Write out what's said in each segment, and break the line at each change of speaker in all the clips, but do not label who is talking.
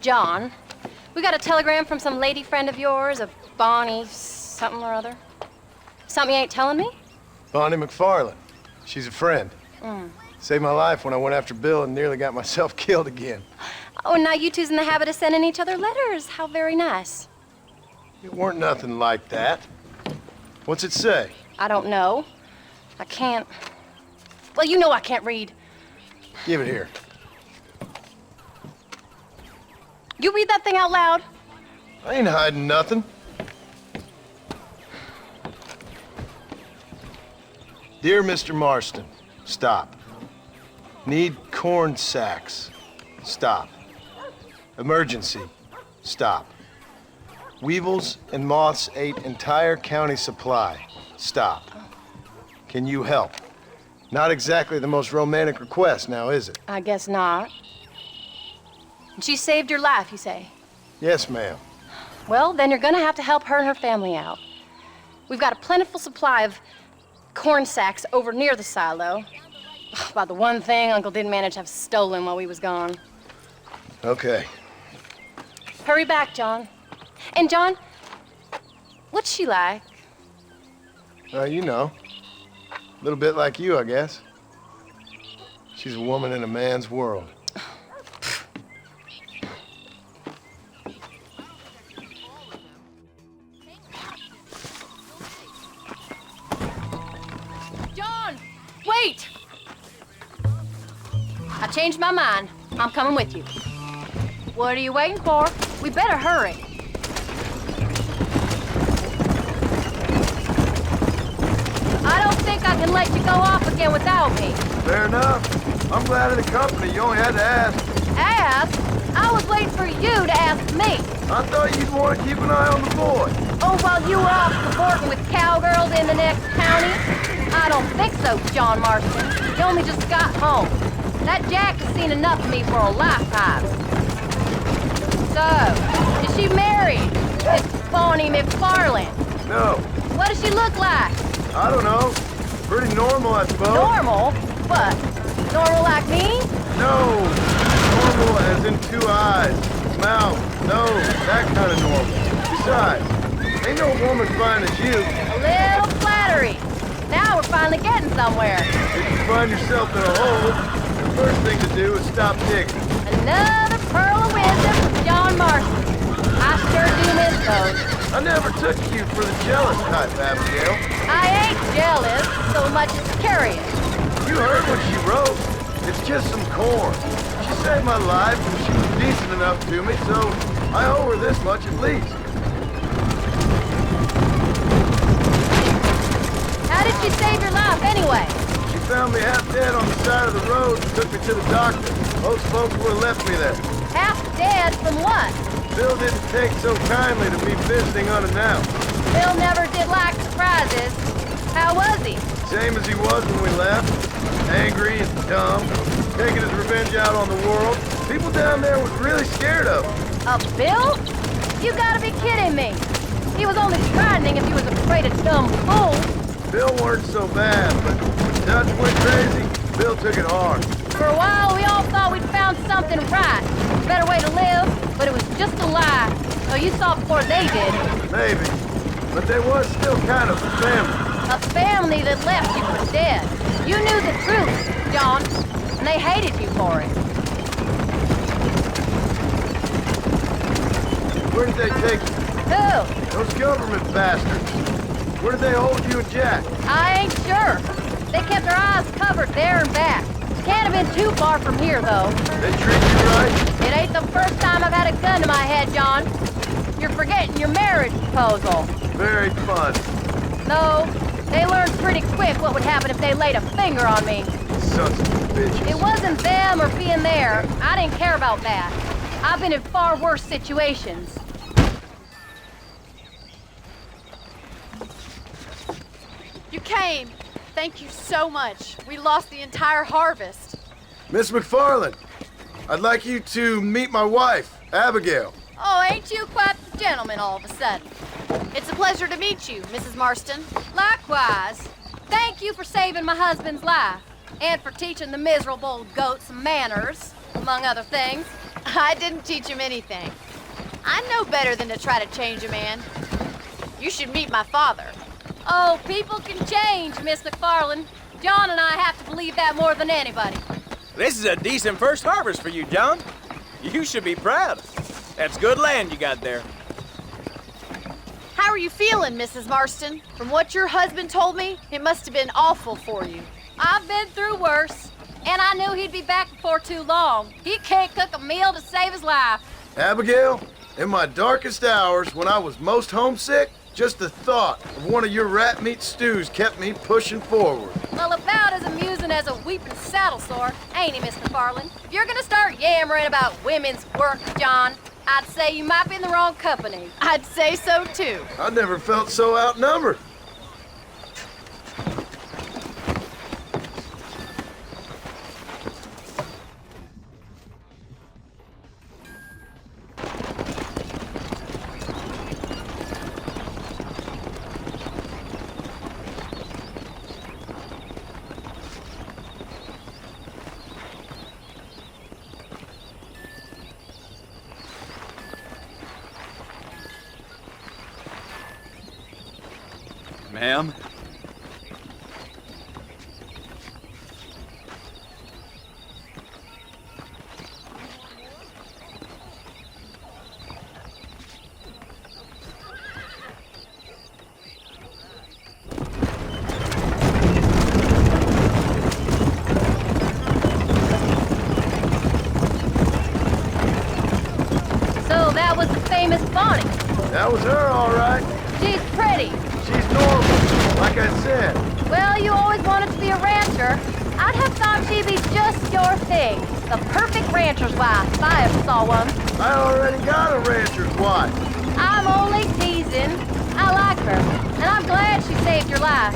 John, we got a telegram from some lady friend of yours, a Bonnie something or other. Something you ain't telling me?
Bonnie McFarlane. She's a friend. Saved my life when I went after Bill and nearly got myself killed again.
Oh, and now you two's in the habit of sending each other letters. How very nice.
It weren't nothing like that. What's it say?
I don't know. I can't... Well, you know I can't read.
Give it here.
You read that thing out loud?
I ain't hiding nothing. Dear Mr. Marston, stop. Need corn sacks. Stop. Emergency. Stop. Weevils and moths ate entire county supply. Stop. Can you help? Not exactly the most romantic request now, is it?
I guess not. She saved your life, you say?
Yes, ma'am.
Well, then you're gonna have to help her and her family out. We've got a plentiful supply of corn sacks over near the silo. About the one thing Uncle didn't manage to have stolen while we was gone.
Okay.
Hurry back, John. And John, what's she like?
You know. A little bit like you, I guess. She's a woman in a man's world.
John, wait! I changed my mind. I'm coming with you. What are you waiting for? We better hurry. I don't think I can let you go off again without me.
Fair enough. I'm glad of the company. You only had to ask.
Ask? I was waiting for you to ask me.
I thought you'd want to keep an eye on the boy.
Oh, while you were off cavorting with cowgirls in the next county? I don't think so, John Marston. You only just got home. That Jack has seen enough of me for a lifetime. So, is she married? Miss Bonnie McFarlane?
No.
What does she look like?
I don't know. Pretty normal, I suppose.
Normal? What? Normal like me?
No. Normal as in 2 eyes, mouth, nose, that kind of normal. Besides, ain't no woman fine as you.
A little flattery. Now we're finally getting somewhere.
If you find yourself in a hole, the first thing to do is stop digging.
Another pearl of wisdom from John Marston. I sure do miss those.
I never took you for the jealous type, Abigail.
I ain't jealous so much as curious.
You heard what she wrote. It's just some corn. She saved my life and she was decent enough to me, so I owe her this much at least.
How did she save your life anyway?
She found me half dead on the side of the road and took me to the doctor. Most folks would have left me there.
Half dead from what?
Bill didn't take so kindly to me visiting unannounced.
Bill never did like surprises. How was he?
Same as he was when we left. Angry and dumb. Taking his revenge out on the world. People down there was really scared of him.
Of Bill? You gotta be kidding me. He was only frightening if he was afraid of dumb fools.
Bill weren't so bad, but when Dutch went crazy, Bill took it hard.
For a while, we all thought we'd found something right. A better way to live, but it was just a lie. So you saw before they did.
Maybe. But they was still kind of a family.
A family that left you for dead. You knew the truth, John, and they hated you for it.
Where did they take you?
Who?
Those government bastards. Where did they hold you and Jack?
I ain't sure. They kept their eyes covered there and back. Can't have been too far from here, though.
They treat you right?
It ain't the first time I've had a gun to my head, John. You're forgetting your marriage proposal.
Very fun.
No, they learned pretty quick what would happen if they laid a finger on me.
Sons of bitches.
It wasn't them or being there. I didn't care about that. I've been in far worse situations.
You came. Thank you so much. We lost the entire harvest.
Miss McFarlane, I'd like you to meet my wife, Abigail.
Oh, ain't you quite the gentleman all of a sudden? It's a pleasure to meet you, Mrs. Marston.
Likewise. Thank you for saving my husband's life. And for teaching the miserable goat some manners, among other things.
I didn't teach him anything. I know better than to try to change a man. You should meet my father.
Oh, people can change, Miss McFarland. John and I have to believe that more than anybody.
This is a decent first harvest for you, John. You should be proud. That's good land you got there.
How are you feeling, Mrs. Marston? From what your husband told me, it must have been awful for you.
I've been through worse, and I knew he'd be back before too long. He can't cook a meal to save his life.
Abigail, in my darkest hours, when I was most homesick, just the thought of one of your rat meat stews kept me pushing forward.
Well, about as amusing as a weeping saddle sore, ain't he, Miss McFarland? If you're gonna start yammering about women's work, John, I'd say you might be in the wrong company.
I'd say so, too.
I never felt so outnumbered.
Ma'am?
So that was the famous Bonnie.
That was her, all right.
She's pretty.
She's normal, like I said.
Well, you always wanted to be a rancher. I'd have thought she'd be just your thing. The perfect rancher's wife, if I ever saw one.
I already got a rancher's wife.
I'm only teasing. I like her, and I'm glad she saved your life.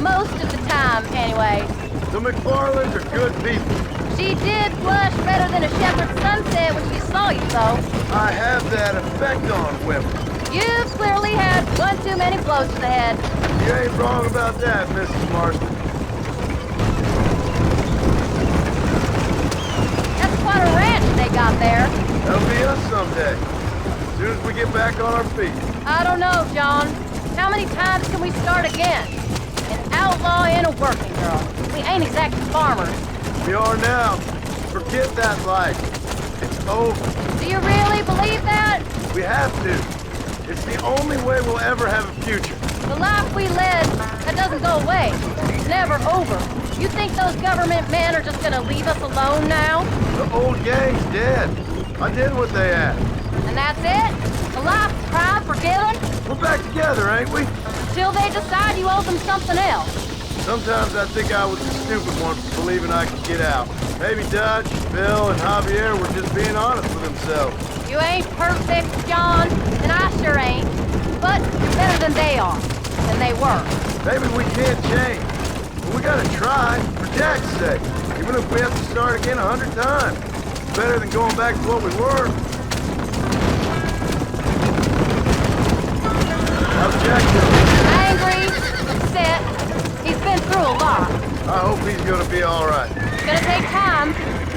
Most of the time, anyway.
The McFarlands are good people.
She did blush better than a shepherd's sunset when she saw you, though.
I have that effect on women.
You've clearly had one too many blows to the head.
You ain't wrong about that, Mrs. Marston.
That's quite a ranch they got there.
That'll be us someday. As soon as we get back on our feet.
I don't know, John. How many times can we start again? An outlaw and a working girl. We ain't exactly farmers.
We are now. Forget that life. It's over.
Do you really believe that?
We have to. It's the only way we'll ever have a future.
The life we led, that doesn't go away. It's never over. You think those government men are just gonna leave us alone now?
The old gang's dead. I did what they asked.
And that's it? A life crime forgiven?
We're back together, ain't we?
Till they decide you owe them something else.
Sometimes I think I was the stupid one for believing I could get out. Maybe Dutch, Bill, and Javier were just being honest with themselves.
You ain't perfect, John, and I sure ain't. But you're better than they are. Than they were.
Maybe we can't change. But we gotta try, for Jack's sake. Even if we have to start again 100 times. It's better than going back to what we were. How's Jack doing?
Angry, upset. He's been through a lot.
I hope he's gonna be all right.
It's gonna take time.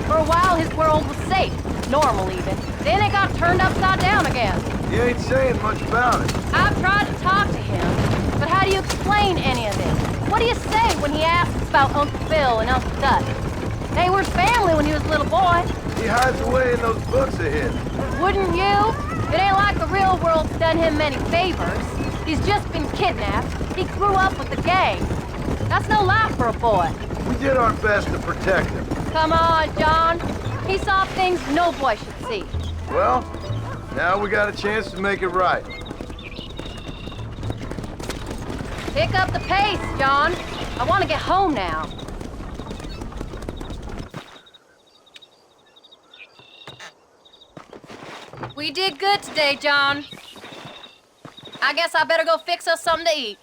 For a while, his world was safe. Normal, even. Then it got turned upside down again.
He ain't saying much about it.
I've tried to talk to him, but how do you explain any of this? What do you say when he asks about Uncle Bill and Uncle Dutch? They were family when he was a little boy.
He hides away in those books of his.
Wouldn't you? It ain't like the real world's done him many favors. He's just been kidnapped. He grew up with the gang. That's no life for a boy.
We did our best to protect him.
Come on, John. He saw things no boy should see.
Well, now we got a chance to make it right.
Pick up the pace, John. I want to get home now. We did good today, John. I guess I better go fix us something to eat.